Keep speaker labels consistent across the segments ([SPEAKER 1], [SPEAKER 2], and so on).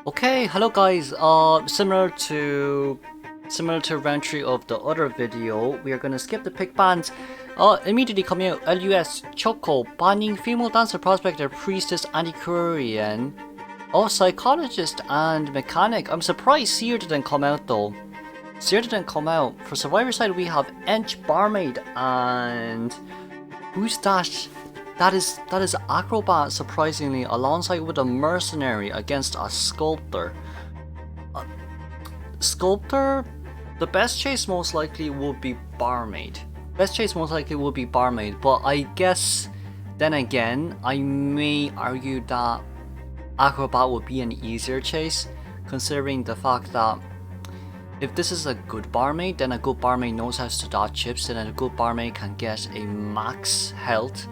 [SPEAKER 1] Okay, hello guys. Similar to round 3 of the other video, we are gonna skip the pick bands. Immediately coming out, LUS Choco banning female dancer, prospector, priestess, antiquarian, psychologist and mechanic. I'm surprised Seer didn't come out though. Seer didn't come out. For survivor side we have Ench barmaid and who's that? That is acrobat, surprisingly, alongside with a mercenary against a sculptor. Sculptor, the best chase most likely would be barmaid. But I guess then again, I may argue that acrobat would be an easier chase, considering the fact that if this is a good barmaid, then a good barmaid knows how to dodge chips, and a good barmaid can get a max health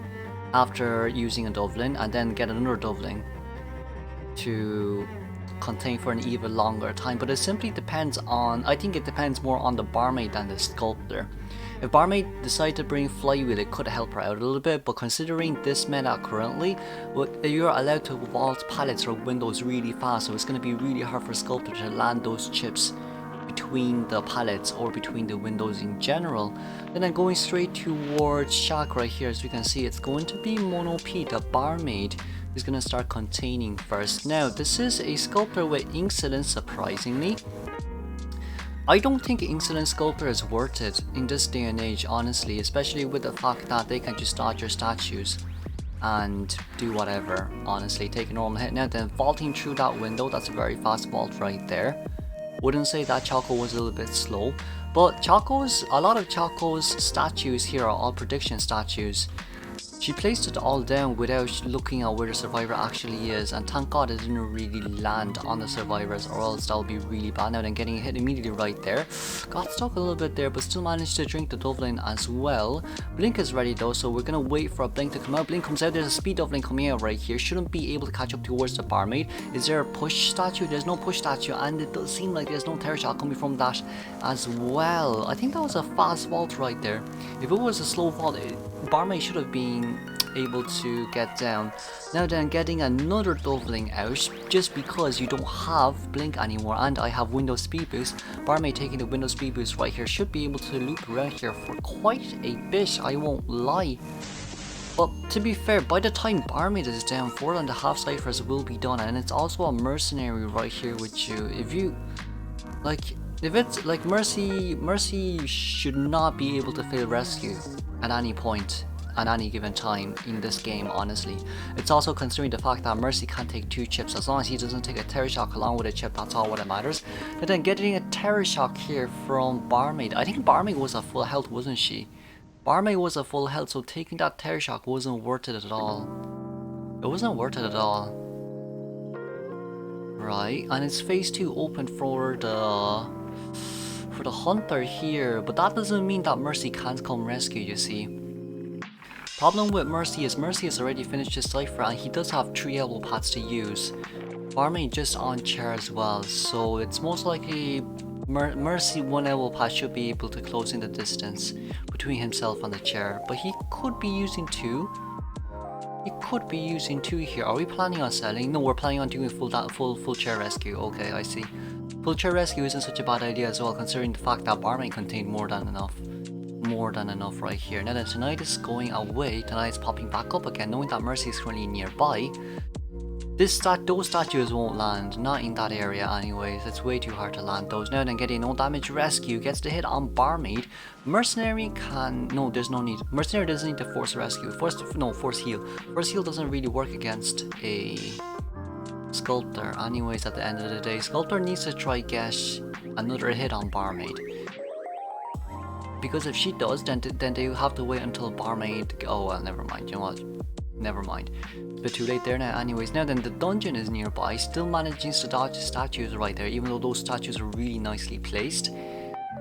[SPEAKER 1] after using a doubling and then get another doubling to contain for an even longer time. But it simply depends on, I think it depends more on the barmaid than the sculptor. If barmaid decided to bring flywheel, it could help her out a little bit, but considering this meta currently, you're allowed to vault pallets or windows really fast, so it's going to be really hard for sculptor to land those chips between the pallets or between the windows in general. Then I'm going straight towards Shaq right here. As we can see, it's going to be Mono P, the barmaid, is going to start containing first. Now this is a sculptor with INSANE, surprisingly. I don't think INSANE Sculptor is worth it in this day and age, honestly, especially with the fact that they can just dodge your statues and do whatever, honestly, take a normal hit. Now then, vaulting through that window, that's a very fast vault right there. Wouldn't say that Choco was a little bit slow, but a lot of Choco's statues here are all prediction statues. She placed it all down without looking at where the survivor actually is, and thank god it didn't really land on the survivors, or else that would be really bad. Now then, getting a hit immediately right there. Got stuck a little bit there, but still managed to drink the doubling as well. Blink is ready though, so we're gonna wait for a Blink to come out. Blink comes out, there's a speed doubling coming out right here. Shouldn't be able to catch up towards the barmaid. Is there a push statue? There's no push statue, and it does seem like there's no terror shot coming from that as well. I think that was a fast vault right there. If it was a slow vault, barmaid should have been able to get down. Now then, getting another doubling out just because you don't have Blink anymore, and I have window speed boost. Barmaid taking the window speed boost right here should be able to loop around here for quite a bit, I won't lie. But to be fair, by the time barmaid is down, 4.5 ciphers will be done, and it's also a mercenary right here with you. If it's like Mercy should not be able to fail rescue at any point, at any given time in this game, honestly. It's also considering the fact that Mercy can't take 2 chips. As long as he doesn't take a terror shock along with a chip, that's all what matters. But then getting a terror shock here from barmaid. I think barmaid was a full health, wasn't she? Barmaid was a full health, so taking that terror shock wasn't worth it at all. It wasn't worth it at all. Right, and it's phase 2 open for the hunter here, but that doesn't mean that Mercy can't come rescue, you see. Problem with Mercy has already finished his cipher, and he does have 3 elbow pads to use. Barmaid just on chair as well, so it's most likely Mercy 1 elbow pad should be able to close in the distance between himself and the chair, but he could be using 2. He could be using 2 here. Are we planning on selling? No, we're planning on doing full chair rescue. Okay, I see. Full chair rescue isn't such a bad idea as well, considering the fact that barmaid contained more than enough right here. Now that tonight is going away, tonight is popping back up again, knowing that Mercy is currently nearby. Those statues won't land, not in that area anyways. It's way too hard to land those. Now then, getting no damage rescue, gets the hit on barmaid. Mercenary can, no, there's no need. Mercenary doesn't need to force rescue. Force heal. Force heal doesn't really work against a sculptor anyways at the end of the day. Sculptor needs to try get another hit on barmaid, because if she does, then they have to wait until barmaid. Oh well, never mind. You know what? Never mind. It's a bit too late there now. Anyways, now then, the dungeon is nearby, still managing to dodge statues right there, even though those statues are really nicely placed.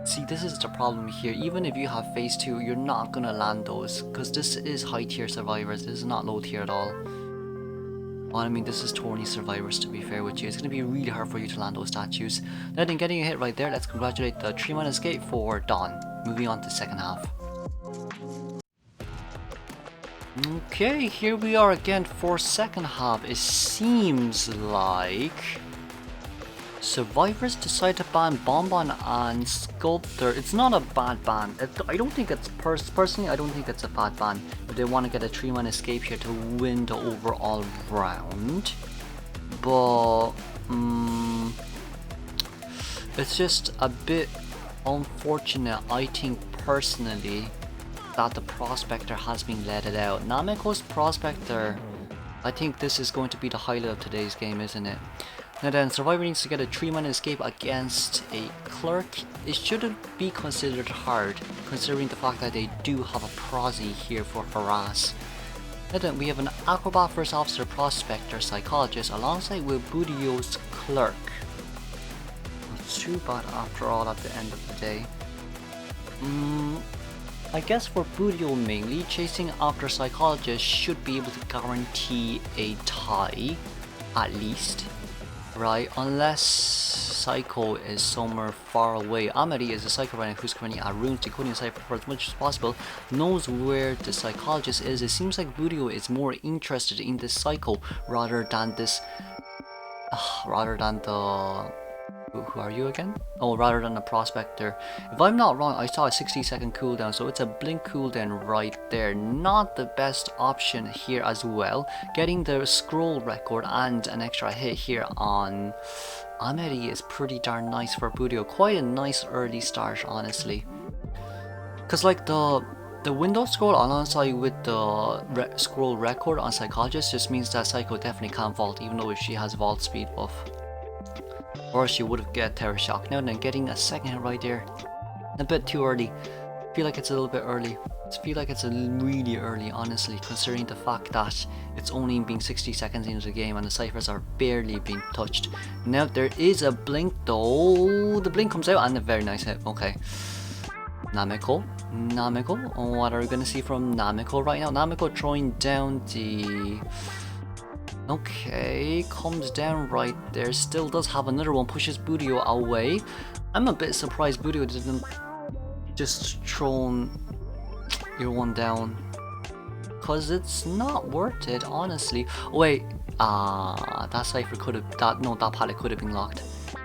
[SPEAKER 1] See, this is the problem here. Even if you have phase 2, you're not gonna land those, because this is high tier survivors. This is not low tier at all. Well, I mean, this is Tony survivors, to be fair with you. It's gonna be really hard for you to land those statues. Now then, getting a hit right there. Let's congratulate the 3-man escape for Dawn. Moving on to second half. Okay, here we are again for second half. It seems like Survivors decide to ban Bonbon and Sculptor. It's not a bad ban. I don't think it's personally. I don't think it's a bad ban. If they want to get a 3-man escape here to win the overall round, but it's just a bit unfortunate. I think personally that the Prospector has been let it out. Nameko's Prospector. I think this is going to be the highlight of today's game, isn't it? Now then, Survivor needs to get a 3-man escape against a Clerk. It shouldn't be considered hard, considering the fact that they do have a prosy here for Harass. Now then, we have an Acrobat First Officer, Prospector, Psychologist, alongside with Budio's Clerk. Not too bad after all at the end of the day. I guess for Budio mainly, chasing after Psychologist should be able to guarantee a tie, at least. Right, unless Psycho is somewhere far away. Amity is a Psycho right now who's currently at Runes, decoding the Cypher for as much as possible, knows where the Psychologist is. It seems like Budio is more interested in this Psycho rather than this, rather than the, who are you again? Oh, rather than the Prospector. If I'm not wrong, I saw a 60-second cooldown, so it's a blink cooldown right there. Not the best option here as well. Getting the scroll record and an extra hit here on Amity is pretty darn nice for Budio. Quite a nice early start, honestly. Because like the window scroll alongside with the scroll record on Psychologist just means that Psycho definitely can't vault, even though if she has vault speed buff. Or she would have get Terror Shock. Now then, getting a second hit right there. A bit too early. Feel like it's a little bit early. I feel like it's really early, honestly, considering the fact that it's only been 60 seconds into the game and the ciphers are barely being touched. Now there is a blink though. The blink comes out and a very nice hit. Okay. Nameko. What are we gonna see from Nameko right now? Nameko throwing down the... Okay, comes down right there, still does have another one, pushes Budio away. I'm a bit surprised Budio didn't just throw your one down, cause it's not worth it, honestly. Oh, wait, that cipher could have, that pallet could have been locked.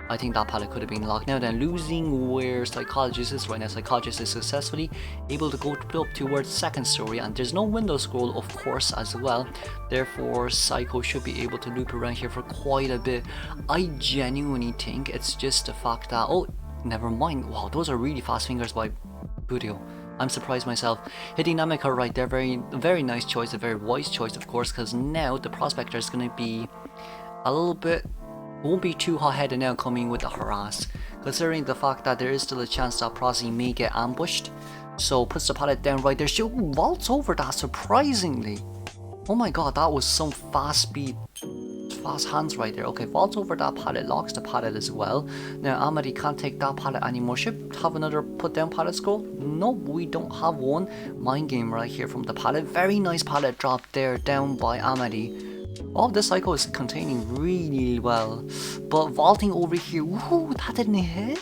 [SPEAKER 1] I think that pallet could have been locked. Now then, losing where Psychologist is right now. Psychologist is successfully able to go up towards second story, and there's no window scroll, of course, as well. Therefore, Psycho should be able to loop around here for quite a bit. I genuinely think it's just the fact that... Oh, never mind. Wow, those are really fast fingers by Budio. I'm surprised myself. Hitting Nameko right there, very nice choice, a very wise choice, of course, because now the Prospector is going to be a little bit... Won't be too hot-headed now coming with the harass, considering the fact that there is still a chance that Prosy may get ambushed. So puts the pallet down right there. She vaults over that surprisingly. Oh my god, that was some fast speed, fast hands right there. Okay, vaults over that pallet, locks the pallet as well. Now Amity can't take that pallet anymore. Should have another put down pallet scroll? Nope, we don't have one. Mind game right here from the pallet. Very nice pallet drop there down by Amity. Oh, this cycle is containing really well, but vaulting over here, woohoo, that didn't hit?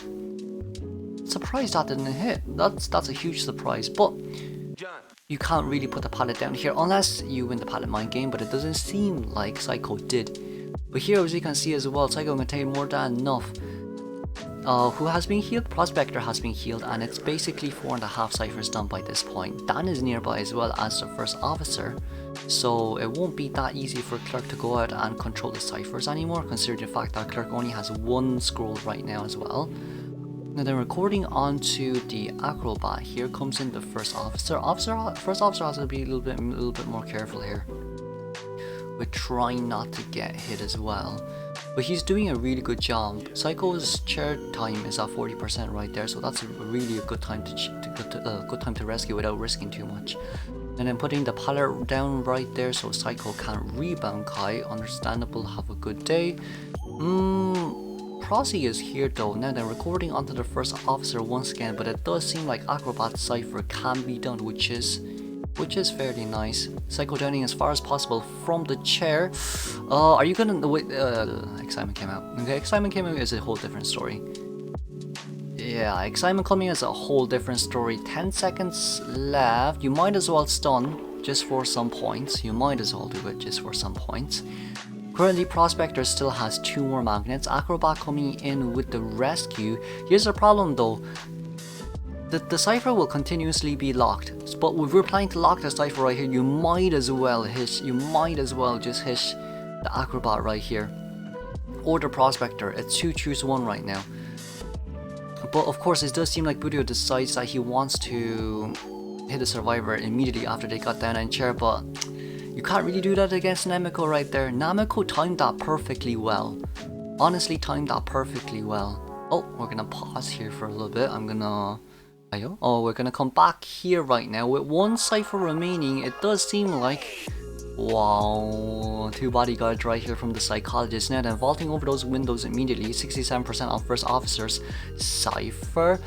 [SPEAKER 1] Surprised that didn't hit. That's a huge surprise, but you can't really put the pallet down here unless you win the pallet mind game, but it doesn't seem like Psycho did. But here, as you can see as well, Psycho contained more than enough. Who has been healed? Prospector has been healed, and it's basically 4.5 ciphers done by this point. Dan is nearby as well as the first officer, so it won't be that easy for Clerk to go out and control the ciphers anymore, considering the fact that Clerk only has one scroll right now as well. Now then, recording onto the Acrobat, here comes in the first officer. First officer has to be a little bit more careful here with trying not to get hit as well. But he's doing a really good job. Psycho's chair time is at 40% right there, so that's really a good time to rescue without risking too much. And then putting the pallet down right there so Psycho can't rebound Kai. Understandable, have a good day. Prosy is here though. Now they're recording onto the first officer once again, but it does seem like Acrobat Cypher can be done, which is fairly nice. Psycho downing as far as possible from the chair. Are you gonna wait? Excitement came out. Okay, excitement came out is a whole different story. Yeah, excitement coming is a whole different story. 10 seconds left. You might as well stun just for some points. You might as well do it just for some points. Currently, Prospector still has 2 more magnets. Acrobat coming in with the rescue. Here's the problem though. The cipher will continuously be locked, but if we're planning to lock the cipher right here, you might as well just hit the Acrobat right here. Or the Prospector. It's 2 choose 1 right now. But of course, it does seem like Budio decides that he wants to hit the survivor immediately after they got down in chair, but you can't really do that against Nameko right there. Nameko timed that perfectly well. Honestly, timed that perfectly well. Oh, we're gonna pause here for a little bit. We're gonna come back here right now with 1 cipher remaining. It does seem like, wow, 2 bodyguards right here from the psychologist. Now then, vaulting over those windows immediately. 67% on first officer's cipher.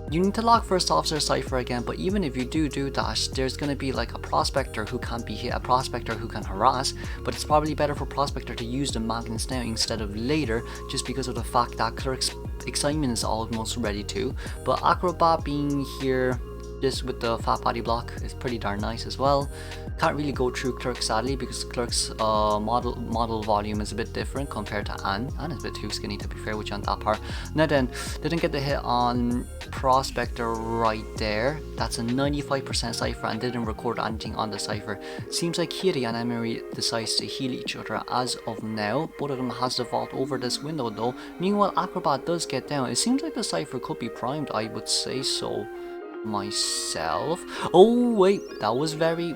[SPEAKER 1] You need to lock first officer cipher again, but even if you do that, there's gonna be like a Prospector who can't be hit, a Prospector who can harass, but it's probably better for Prospector to use the magnets now instead of later, just because of the fact that Clerk's excitement is almost ready to. But Acrobat being here just with the fat body block is pretty darn nice as well. Can't really go through Clerk sadly, because Clerk's model volume is a bit different compared to Anne. Anne is a bit too skinny to be fair with you on that part. Now then, didn't get the hit on Prospector right there. That's a 95% cipher and didn't record anything on the cipher. Seems like Kiri and Emery decides to heal each other as of now. Both of them has the vault over this window though. Meanwhile, Acrobat does get down. It seems like the cipher could be primed, I would say so myself. Oh wait, that was very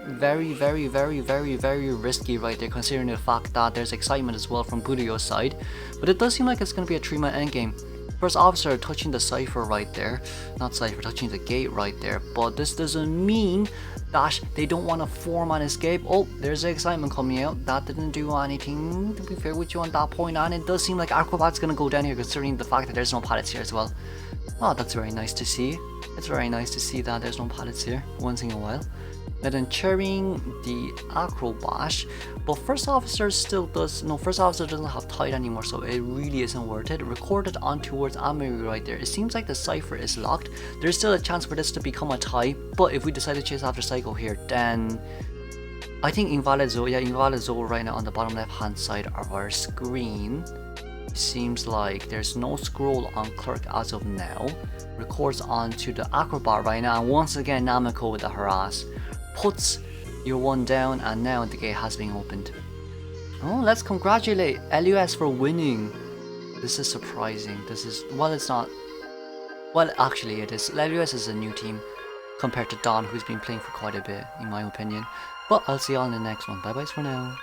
[SPEAKER 1] risky right there, considering the fact that there's excitement as well from Budio's side. But it does seem like it's going to be a 3-man endgame. First officer touching the cipher right there, not cipher, touching the gate right there, but this doesn't mean that they don't want to 4-man escape. Oh, there's the excitement coming out. That didn't do anything, to be fair with you on that point, and it does seem like Acrobat's going to go down here considering the fact that there's no pallets here as well. Oh, that's very nice to see. It's very nice to see that there's no pallets here once in a while. And then cheering the Acrobat, but first officer doesn't have tide anymore, so it really isn't worth it. Recorded on towards Amery right there. It seems like the cipher is locked. There's still a chance for this to become a tie, but if we decide to chase after Psycho here, then I think Invalid Zone right now on the bottom left hand side of our screen. Seems like there's no scroll on Clerk as of now. Records onto the Acrobat right now, and once again Nameko with the harass. Puts your 1 down, and now the gate has been opened. Oh, let's congratulate LUS for winning. This is surprising. This is, well, it's not, well, actually it is. LUS is a new team compared to Dawn, who's been playing for quite a bit in my opinion. But I'll see you all in the next one. Bye bye for now.